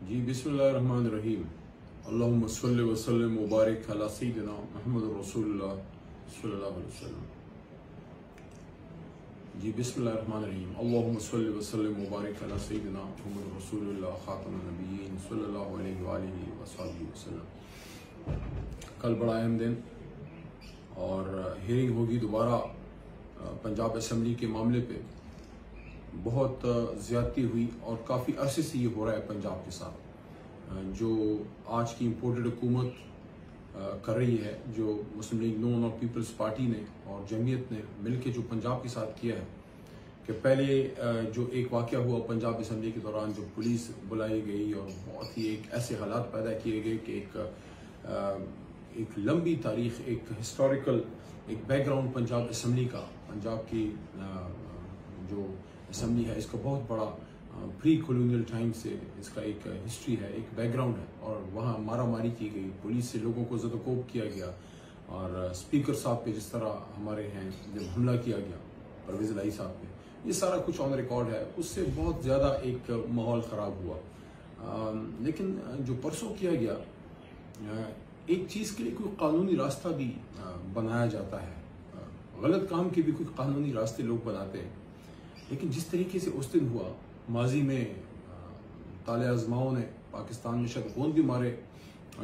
जी बिस्मिल्लाहिर्रहमानिर्रहीम। अल्लाहुम्मा सल्लि व सल्लिम व बारिक अला सय्यिदिना मुहम्मद रसूलुल्लाह सल्लल्लाहु अलैहि वसल्लम। जी बिस्मिल्लाहिर्रहमानिर्रहीम। अल्लाहुम्मा सल्लि व सल्लिम व बारिक अला सय्यिदिना मुहम्मद रसूलुल्लाह खातमुन नबिय्यीन सल्लल्लाहु अलैहि व आलिहि वसल्लम। कल बड़ा अहम दिन और हियरिंग होगी दोबारा पंजाब असेंबली के मामले पे। बहुत ज़्यादती हुई और काफ़ी अरसे से ये हो रहा है पंजाब के साथ। जो आज की इम्पोर्टेड हुकूमत कर रही है, जो मुस्लिम लीग नून और पीपल्स पार्टी ने और जमीयत ने मिलकर जो पंजाब के साथ किया है कि पहले जो एक वाक़या हुआ पंजाब असेंबली के दौरान, जो पुलिस बुलाई गई और बहुत ही एक ऐसे हालात पैदा किए गए कि एक लंबी तारीख, एक हिस्टोरिकल एक बैकग्राउंड पंजाब असेंबली का, पंजाब की जो असेंबली है इसका बहुत बड़ा प्री कॉलोनियल टाइम से इसका एक हिस्ट्री है, एक बैकग्राउंड है। और वहाँ मारा मारी की गई, पुलिस से लोगों को ज़दकोब किया गया और स्पीकर साहब पे जिस तरह हमारे हैं जब हमला किया गया परवेज़ इलाही साहब पे, ये सारा कुछ ऑन रिकॉर्ड है। उससे बहुत ज़्यादा एक माहौल ख़राब हुआ। लेकिन जो परसों किया गया, एक चीज़ के लिए कोई कानूनी रास्ता भी बनाया जाता है। गलत काम के भी कोई कानूनी रास्ते लोग बनाते हैं, लेकिन जिस तरीके से उस दिन हुआ, माजी में ताले आजमाओं ने पाकिस्तान में शायद गोंद भी मारे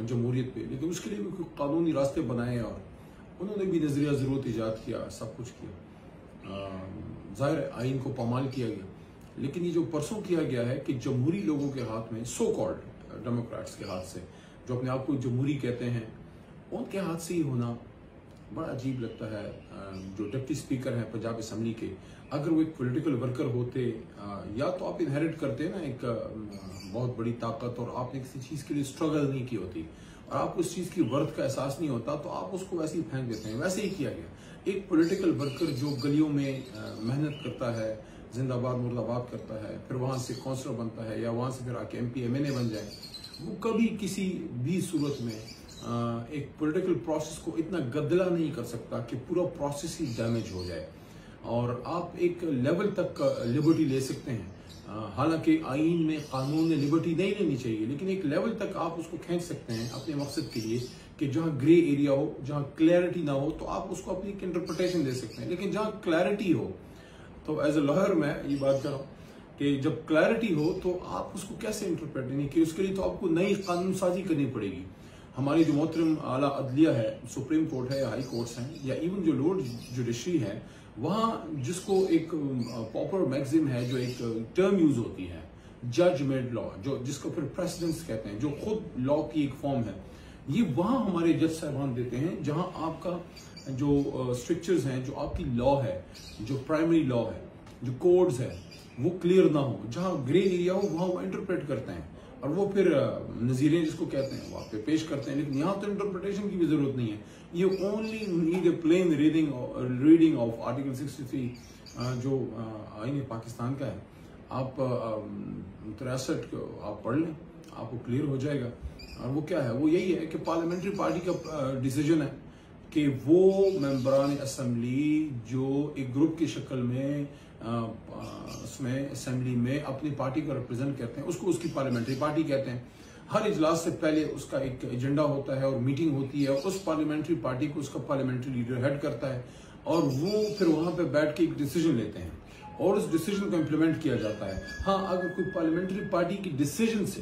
जमहूरियत पे, लेकिन उसके लिए भी कोई कानूनी रास्ते बनाए और उन्होंने भी नजरिया ज़रूरत ईजाद किया, सब कुछ किया। ज़ाहिर आइन को पामाल किया गया। लेकिन ये जो परसों किया गया है कि जमहूरी लोगों के हाथ में, सो कॉल्ड डेमोक्रेट्स के हाथ से, जो अपने आप को जमहूरी कहते हैं, उनके हाथ से ही होना बड़ा अजीब लगता है। जो डिप्टी स्पीकर हैं पंजाब असेंबली के, अगर वो एक पॉलिटिकल वर्कर होते, या तो आप इनहेरिट करते हैं ना एक बहुत बड़ी ताकत, और आपने किसी चीज़ के लिए स्ट्रगल नहीं की होती और आपको उस चीज़ की वर्थ का एहसास नहीं होता, तो आप उसको वैसे ही फेंक देते हैं। वैसे ही किया गया। एक पॉलिटिकल वर्कर जो गलियों में मेहनत करता है, जिंदाबाद मुर्दाबाद करता है, फिर वहाँ से काउंसलर बनता है या वहाँ से फिर आके MP MNA बन जाए, वो कभी किसी भी सूरत में एक पॉलिटिकल प्रोसेस को इतना गदला नहीं कर सकता कि पूरा प्रोसेस ही डैमेज हो जाए। और आप एक लेवल तक लिबर्टी ले सकते हैं, हालांकि आइन में, कानून में लिबर्टी नहीं लेनी चाहिए, लेकिन एक लेवल तक आप उसको खींच सकते हैं अपने मकसद के लिए कि जहाँ ग्रे एरिया हो, जहाँ क्लैरिटी ना हो, तो आप उसको अपनी एक इंटरप्रिटेशन दे सकते हैं। लेकिन जहाँ क्लैरिटी हो, तो एज ए लॉयर मैं ये बात कर रहा हूँ कि जब क्लैरिटी हो तो आप उसको कैसे इंटरप्रेट नहीं कि उसके लिए तो आपको नई कानून साजी करनी पड़ेगी। हमारी जो मोहतरम आला अदलिया है, सुप्रीम कोर्ट है या हाई कोर्ट्स हैं, या इवन जो लोअर जुडिशरी है, वहाँ जिसको एक पॉपुलर मैगजीन है, जो एक टर्म यूज होती है जज मेड लॉ, जो जिसको फिर प्रेसिडेंट्स कहते हैं, जो खुद लॉ की एक फॉर्म है, ये वहाँ हमारे जज साहबान देते हैं, जहाँ आपका जो स्ट्रिक्चर्स हैं, जो आपकी लॉ है, जो प्राइमरी लॉ है, जो कोड्स है, वो क्लियर ना हो, जहाँ ग्रे एरिया हो, वहाँ वो इंटरप्रेट करते हैं और वो फिर नज़ीरें जिसको कहते हैं वहाँ पे पेश करते हैं। लेकिन यहाँ तो इंटरप्रिटेशन की भी जरूरत नहीं है। You only need a plain reading of article 63 जो आईन पाकिस्तान का है। आप 63 आप पढ़ लें, आपको क्लियर हो जाएगा। और वो क्या है, वो यही है कि पार्लियामेंट्री पार्टी का डिसीजन है कि वो मेंबरान असेंबली जो एक ग्रुप की शक्ल में उसमें असेंबली में अपनी पार्टी को रिप्रेजेंट करते हैं, उसको उसकी पार्लियामेंट्री पार्टी कहते हैं। हर इजलास से पहले उसका एक एजेंडा होता है और मीटिंग होती है, उस पार्लियामेंट्री पार्टी को उसका पार्लियामेंट्री लीडर हेड करता है और वो फिर वहां पे बैठ के एक डिसीजन लेते हैं और उस डिसीजन को इम्प्लीमेंट किया जाता है। हाँ, अगर कोई पार्लियामेंट्री पार्टी की डिसीजन से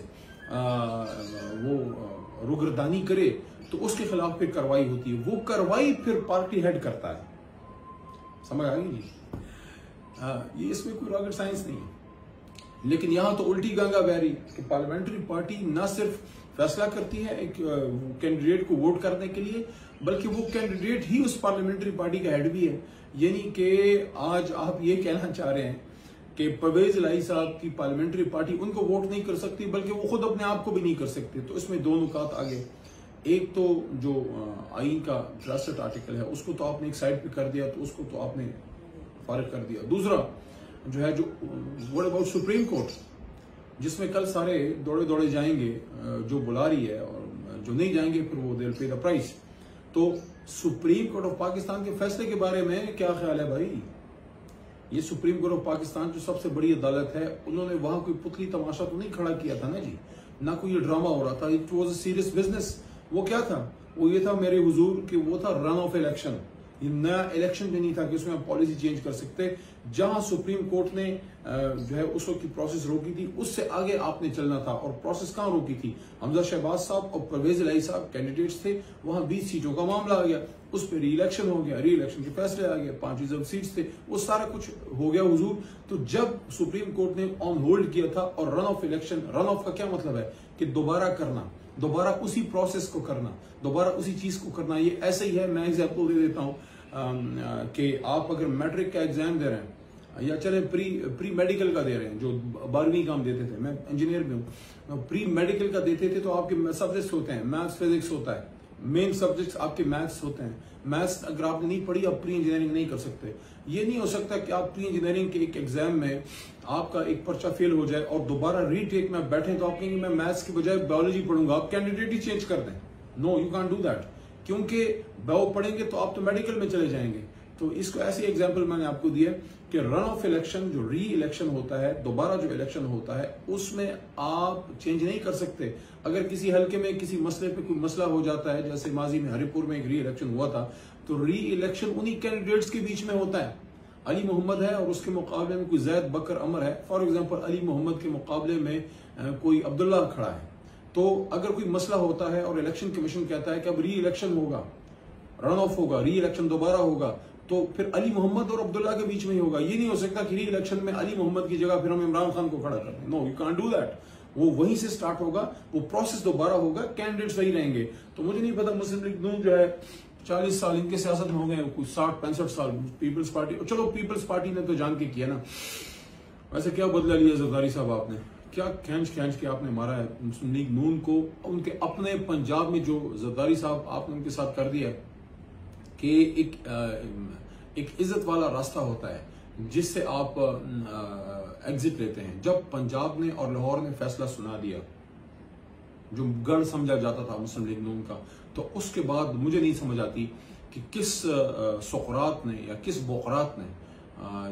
वो रुगरदानी करे तो उसके खिलाफ फिर कार्रवाई होती है। वो कार्रवाई फिर पार्टी हेड करता है। समझ आ गई जी? ये इसमें कोई रॉकेट साइंस नहीं है। लेकिन यहाँ तो उल्टी गंगा बह रही कि पार्लियामेंट्री पार्टी न सिर्फ फैसला करती है एक कैंडिडेट को वोट करने के लिए, बल्कि वो कैंडिडेट ही उस पार्लियामेंट्री पार्टी का हेड भी है। यानी कि आज आप ये कहना चाह रहे हैं कि परवेज इलाही साहब की पार्लियामेंट्री पार्टी उनको वोट नहीं कर सकती, बल्कि वो खुद अपने आप को भी नहीं कर सकते। तो इसमें दो नुकात आगे। एक तो जो आइन का 63 आर्टिकल है, उसको तो आपने एक साइड पे कर दिया, तो उसको तो आपने फारिग कर दिया। दूसरा जो है, जो व्हाट अबाउट सुप्रीम कोर्ट, जिसमें कल सारे दौड़े दौड़े जाएंगे, जो बुला रही है, और जो नहीं जाएंगे फिर वो दिल पे द प्राइस। तो सुप्रीम कोर्ट ऑफ पाकिस्तान के फैसले के बारे में क्या ख्याल है भाई? ये सुप्रीम कोर्ट ऑफ पाकिस्तान जो सबसे बड़ी अदालत है, उन्होंने वहां कोई पुतली तमाशा तो नहीं खड़ा किया था ना जी। ना कोई ये ड्रामा हो रहा था, it was a serious business. वो क्या था? वो ये था मेरे हुजूर कि वो था रन ऑफ इलेक्शन। ये नया इलेक्शन भी नहीं था कि उसमें आप पॉलिसी चेंज कर सकते। जहां सुप्रीम कोर्ट ने जो है उस वक्त की प्रोसेस रोकी थी, उससे आगे आपने चलना था। और प्रोसेस कहां रोकी थी? हमजा शहबाज साहब और परवेज इलाही साहब कैंडिडेट्स थे, वहां 20 सीटों का मामला आ गया, उस पर री इलेक्शन हो गया, री इलेक्शन के फैसले आ गए, 5 रिजर्व सीट्स थे, वो सारा कुछ हो गया हुजूर। तो जब सुप्रीम कोर्ट ने ऑन होल्ड किया था, और run of election, run of का क्या मतलब है कि दोबारा करना, दोबारा उसी प्रोसेस को करना, दोबारा उसी चीज को करना। ये ऐसे ही है, मैं एग्जाम्पल दे देता हूं कि आप अगर मैट्रिक का एग्जाम दे रहे हैं या चले प्री मेडिकल का दे रहे हैं, जो 12वीं का हम देते थे, मैं इंजीनियर भी हूँ, प्री मेडिकल का देते थे, तो आपके सब्जेक्ट्स होते हैं, मैथ्स फिजिक्स होता है, मेन सब्जेक्ट्स आपके मैथ्स होते हैं। मैथ्स अगर आपने नहीं पढ़ी, आप प्री इंजीनियरिंग नहीं कर सकते। ये नहीं हो सकता कि आप प्री इंजीनियरिंग के एक एग्जाम में आपका एक पर्चा फेल हो जाए और दोबारा रीटेक में बैठे तो आप कहेंगे मैं मैथ्स की बजाय बायोलॉजी पढ़ूंगा, आप कैंडिडेट ही चेंज कर दें। No, you can do that, क्योंकि बायो पढ़ेंगे तो आप तो मेडिकल में चले जाएंगे। तो इसको ऐसी एग्जाम्पल मैंने आपको दिया कि रन ऑफ इलेक्शन, जो री इलेक्शन होता है, दोबारा जो इलेक्शन होता है, उसमें आप चेंज नहीं कर सकते। अगर किसी हल्के में किसी मसले पे कोई मसला हो जाता है, जैसे माजी में हरिपुर में एक री इलेक्शन हुआ था, तो री इलेक्शन उन्हीं कैंडिडेट्स के बीच में होता है। अली मोहम्मद है और उसके मुकाबले में कोई जैद बकर अमर है, फॉर एग्जाम्पल अली मोहम्मद के मुकाबले में कोई अब्दुल्ला खड़ा है, तो अगर कोई मसला होता है और इलेक्शन कमीशन कहता है कि अब री इलेक्शन होगा, रन ऑफ होगा, री इलेक्शन दोबारा होगा, तो फिर अली मोहम्मद और अब्दुल्ला के बीच में ही होगा। ये नहीं हो सकता कि री इलेक्शन में अली मोहम्मद की जगह फिर हम इमरान खान को खड़ा कर दें। No, you can't do that. वो वहीं से स्टार्ट होगा, वो प्रोसेस दोबारा होगा, कैंडिडेट्स वही रहेंगे। तो मुझे नहीं पता, मुस्लिम लीग नून जो है 40 साल इनके सियासत में हो गए, कुछ 60-65 साल पीपल्स पार्टी, चलो पीपल्स पार्टी ने तो जान के किया ना। वैसे क्या बदला लिया जरदारी साहब आपने, क्या खींच के आपने मारा है मुस्लिम लीग नून को। उनके अपने पंजाब में जो जरदारी साहब आपने उनके साथ कर दिया है कि एक इज्जत वाला रास्ता होता है जिससे आप एग्जिट लेते हैं। जब पंजाब ने और लाहौर ने फैसला सुना दिया, जो गढ़ समझा जाता था मुस्लिम लीग नून का, तो उसके बाद मुझे नहीं समझ आती कि किस सुकरात ने या किस बोकरात ने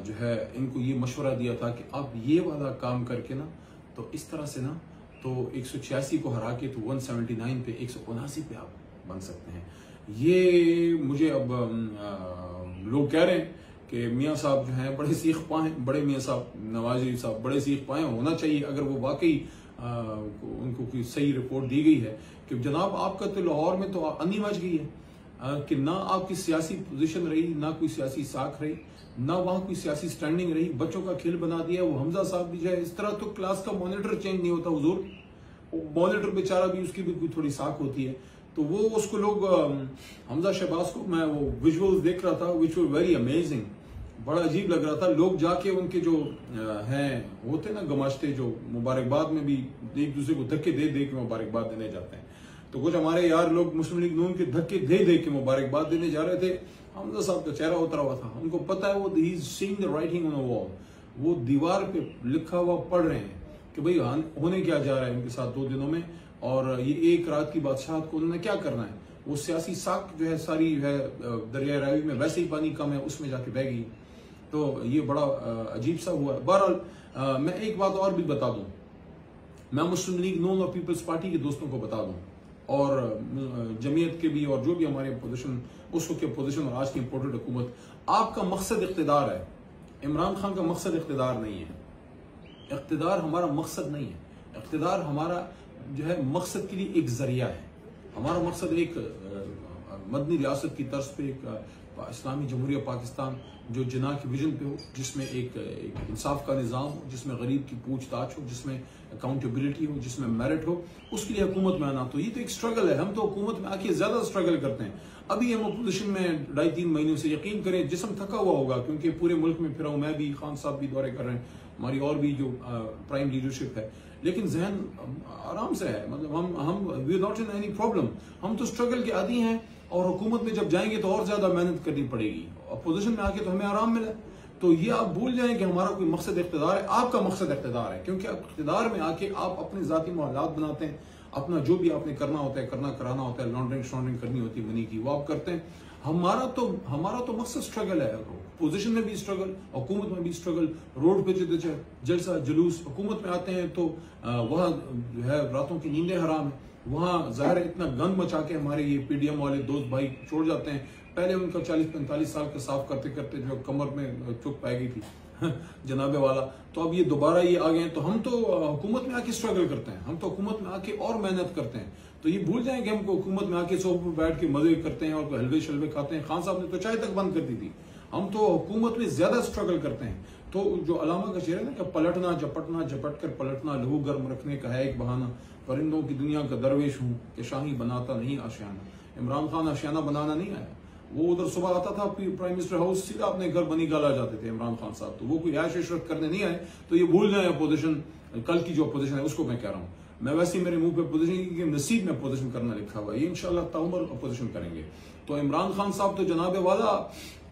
जो है इनको ये मशवरा दिया था कि आप ये वाला काम करके ना, तो इस तरह से ना, तो 186 को हरा के तो 179 पे 179 पे आप बन सकते हैं। ये मुझे अब लोग कह रहे हैं कि मियाँ साहब जो हैं बड़े सीख पाए, बड़े मियाँ साहब नवाज शरीफ साहब बड़े सीख पाए, होना चाहिए अगर वो वाकई उनको कोई सही रिपोर्ट दी गई है कि जनाब आपका तो लाहौर में तो अन्नी मच गई है कि ना आपकी सियासी पोजीशन रही, ना कोई सियासी साख रही, ना वहां कोई सियासी स्टैंडिंग रही, बच्चों का खेल बना दिया। वो हमजा साहब भी जो है इस तरह, तो क्लास का मॉनिटर चेंज नहीं होता हुजूर, मॉनिटर बेचारा भी, उसकी भी कोई थोड़ी साख होती है। तो वो उसको लोग हमजा शहबाज को, मैं वो विजुअल्स देख रहा था विच वर वेरी अमेजिंग, बड़ा अजीब लग रहा था। लोग जाके उनके जो हैं होते ना गमाश्ते, जो मुबारकबाद में भी एक दूसरे को धक्के दे दे के मुबारकबाद देने जाते हैं, तो कुछ हमारे यार लोग मुस्लिम लीग नून के धक्के दे दे के मुबारकबाद देने जा रहे थे। हमजा साहब का चेहरा उतरा हुआ था, उनको पता है, वो he is seeing the writing on the wall, वो दीवार पे लिखा हुआ पढ़ रहे हैं कि भाई होने क्या जा रहा है इनके साथ 2 दिनों में, और ये एक रात की बादशाहत को उन्होंने क्या करना है। वो सियासी साख जो है सारी जो है दरिया रावी में वैसे ही पानी कम है, उसमें जाके बह गई। तो ये बड़ा अजीब सा हुआ। बहरहाल मैं एक बात और भी बता दूं, मैं मुस्लिम लीग नून और पीपल्स पार्टी के दोस्तों को बता दूं, और जमीयत के भी, और जो भी हमारे अपोजिशन, उस वक्त की अपोजिशन और आज की इम्पोर्टेड हुकूमत, आपका मकसद इख्तिदार है। इमरान खान का मकसद इख्तिदार नहीं है, इख्तिदार हमारा मकसद नहीं है। इख्तिदार हमारा जो है मकसद के लिए एक जरिया है। हमारा मकसद एक मदनी रियासत की तर्ज पे एक इस्लामी जमहूरिया पाकिस्तान जो जिना की विजन पे हो, जिसमें एक इंसाफ का निज़ाम हो, जिसमें गरीब की पूछताछ हो, जिसमें अकाउंटेबिलिटी हो, जिसमें मेरिट हो, उसके लिए हुकूमत में आना। तो ये तो एक स्ट्रगल है, हम तो हुकूमत में आके ज्यादा स्ट्रगल करते हैं। अभी हम अपोजिशन में 2.5-3 महीनों से, यकीन करें जिस्म थका हुआ होगा, क्योंकि पूरे मुल्क में फिरा हूं, मैं भी, खान साहब भी दौरे कर रहे हैं, हमारी और भी जो प्राइम लीडरशिप है, लेकिन जहन आराम से है। मतलब हम we are not in any problem, हम तो स्ट्रगल के आदी हैं, और हुकूमत में जब जाएंगे तो और ज्यादा मेहनत करनी पड़ेगी। अपोजिशन में आके तो हमें आराम मिला। तो ये आप भूल जाएं कि हमारा कोई मकसद इख्तिदार है। आपका मकसद इख्तिदार है, क्योंकि इख्तिदार में आके आप अपने जाती मामलात बनाते हैं, अपना जो भी आपने करना होता है, कराना होता है, लॉन्ड्रिंग करनी होती है मनी की, वो आप करते हैं। हमारा तो मकसद स्ट्रगल है, पोजीशन में भी स्ट्रगल, हुकूमत में भी स्ट्रगल, रोड पे जलसा जुलूस, हुकूमत में आते हैं तो वहाँ जो है रातों की नींदें हराम है, वहाँ ज़ाहिर इतना गंद मचा के हमारे ये पीडीएम वाले दोस्त भाई छोड़ जाते हैं। पहले उनका 40-45 साल का साफ करते करते जो कमर में चुक पाई गई थी जनाबे वाला, तो अब ये दोबारा ये आ गए हैं। तो हम तो हुकूमत में आके स्ट्रगल करते हैं, हम तो हुकूमत में आके और मेहनत करते हैं। तो ये भूल जाएं कि हमको हुकूमत में आके सोफे पर बैठ के मजे करते हैं और हलवे शलवे खाते हैं। खान साहब ने तो चाय तक बंद कर दी थी। हम तो हुकूमत में ज्यादा स्ट्रगल करते हैं। तो जो अलामा का शेर है ना कि पलटना झपटना, झपट कर पलटना, लहू गर्म रखने का है एक बहाना, परिंदों की दुनिया का दरवेश हूँ कि शाही बनाता नहीं आशियाना। इमरान खान आशियाना बनाना नहीं आया, वो उधर सुबह आता था प्राइम मिनिस्टर हाउस, सीधा अपने घर बनी गाला जाते थे इमरान खान साहब। तो वो कोई ऐश इशरत करने नहीं आए। तो ये भूल जाए अपोजिशन, कल की जो अपोजिशन है उसको मैं कह रहा हूँ। मैं वैसे ही मेरे मुंह पे अपोजिशन की नसीब में अपोजिशन करना लिखा हुआ है, ये इंशाल्लाह ताउमर अपोजिशन करेंगे। तो इमरान खान साहब तो जनाबे वाला,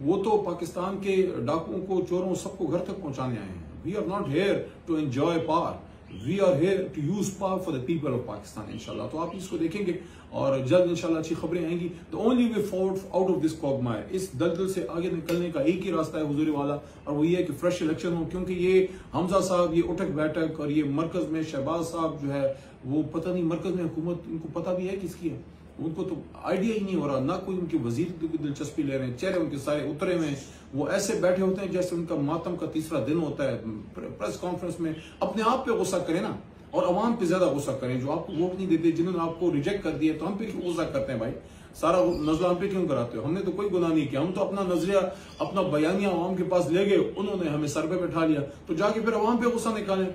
वो तो पाकिस्तान के डाकुओं को, चोरों, सबको घर तक पहुंचाने आए हैं। We are not here to enjoy power, we are here to use power for the people of Pakistan इंशाल्लाह। तो आप इसको देखेंगे और जल्द इंशाल्लाह अच्छी खबरें आएंगी। The only way forward out of this quagmire, इस दलदल से आगे निकलने का एक ही रास्ता है हुजूर वाला, और वो ये है कि फ्रेश इलेक्शन हो। क्योंकि ये हमजा साहब, ये उठक बैठक, और ये मरकज में शहबाज साहब जो है, वो पता नहीं मरकज में हुकूमत उनको पता भी है किसकी है, उनको तो आइडिया ही नहीं हो रहा, ना कोई उनके वजीर की दिलचस्पी ले रहे हैं। चेहरे उनके सारे उतरे में, वो ऐसे बैठे होते हैं जैसे उनका मातम का तीसरा दिन होता है। प्रेस कॉन्फ्रेंस में अपने आप पे गुस्सा करें ना, और अवाम पे ज्यादा गुस्सा करें जो आपको वोट नहीं देते, जिन्होंने आपको रिजेक्ट कर दिया। तो हम पे क्यों गुस्सा करते हैं भाई? सारा नजला हम पे क्यों कराते हो? हमने तो कोई गुनाह नहीं किया, हम तो अपना नजरिया, अपना बयानिया अवाम के पास ले गए, उन्होंने हमें सर पे बैठा लिया। तो जाके फिर अवाम पे गुस्सा निकालें।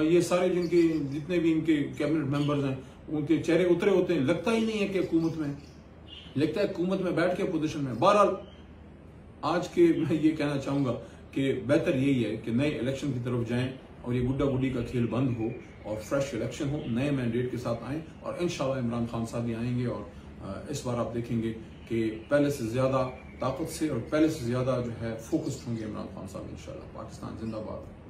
ये सारे जितने भी इनके कैबिनेट मेंबर्स हैं, उनके चेहरे उतरे होते हैं, लगता ही नहीं है कि हुकूमत में, लगता है हुकूमत में बैठ के पोजीशन में। बहरहाल आज के मैं ये कहना चाहूंगा कि बेहतर यही है कि नए इलेक्शन की तरफ जाएं और ये गुड्डा गुड्डी का खेल बंद हो और फ्रेश इलेक्शन हो, नए मैंडेट के साथ आएं। और इंशाल्लाह इमरान खान साहब भी आएंगे और इस बार आप देखेंगे कि पहले से ज्यादा ताकत से और पहले से ज्यादा जो है फोकस्ड होंगे इमरान खान साहब इंशाल्लाह। पाकिस्तान जिंदाबाद।